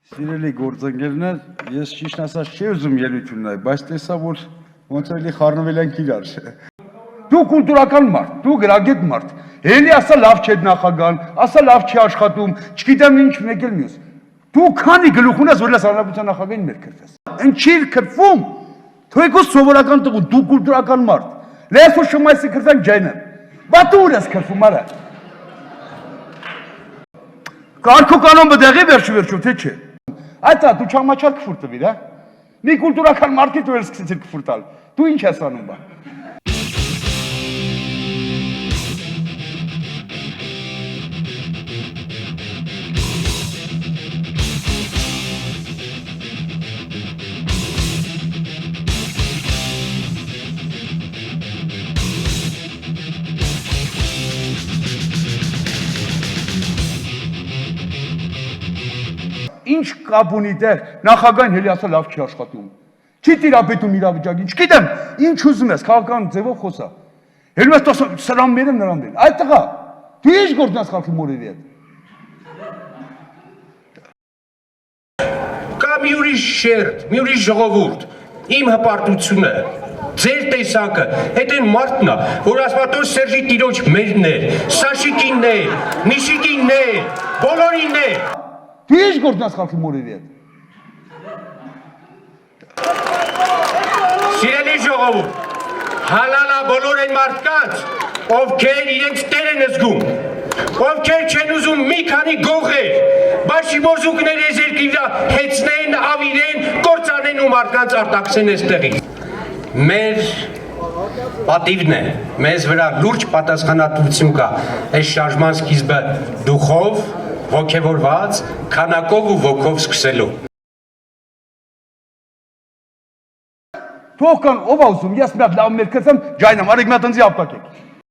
Սիրելի գործընկերներ, ես ճիշտ ասած չի ուզում ելույթ ունենալ, բայց տեսա, որ ոնց էլի խառնվել ենք իրար։ Դու կուլտուրական մարդ, դու գրագետ մարդ, էլի ասա լավ չէ նախագահան, ասա լավ չի աշխատում, չգիտեմ ինչ մեկ էլ մյուս։ Դու քանի գլուխ ունես, որ լես հանրապետության նախագահին մեր քրտես։ Ինչի՞ր քրվում։ Թույքուս սովորական տղու, դու կուլտուրական մարդ։ Լես ու շմայսի քրտան ջայնը։ Բա դու ես քրվում արա։ Կարգու կանոն բդեղի վերջում, թե չէ։ Այդա դու չամաչար քֆուր տվիր, հա։ Մի կուլտուրական մարդի դու ես սկսեցիր քֆուր տալ։ Դու ինչ ես անում բա։ Ինչ կապ ունի դեր, նախագահին հելի ասա լավ չի աշխատում։ Չի տիրապետում իրավիճակին, չգիտեմ, ինչ ուզում ես, քաղաքական ձևով խոսա։ Հելու ես տոս սրան մերեմ նրան մերեմ։ Այդ տղա, դու ինչ գործն ես խալքի մորերի հետ։ Կա մի ուրիշ շերտ, մի ուրիշ ժողովուրդ, իմ հպարտությունը, ձեր տեսակը, հետ են մարդն է, որ ասպատոր Սերժի տիրոջ մերն է, Սաշիկինն է, Միշիկինն է, բոլորին է։ Դու ինչ գործն ես խալքի մորերի հետ։ Սիրելի ժողովուրդ, հալալա բոլոր են մարդկանց, ովքեր իրենց տեր են զգում, ովքեր չեն ուզում մի քանի գողեր, բաշիմոզուկներ ես երկիրը հեծնեն, ավիրեն, կործանեն ու մարդկանց արտաքսեն այստեղից։ Մեր պատիվն է, մեզ վրա լուրջ պատասխանատվություն կա այս շարժման սկիզբը դուխով, ոգևորված, քանակով ու ոգով սկսելու։ Թող կան ով ա ուզում, ես մի հատ լավ մեր քրտեմ, ջայնամ, արեք մի հատ ընձի ապտակեք։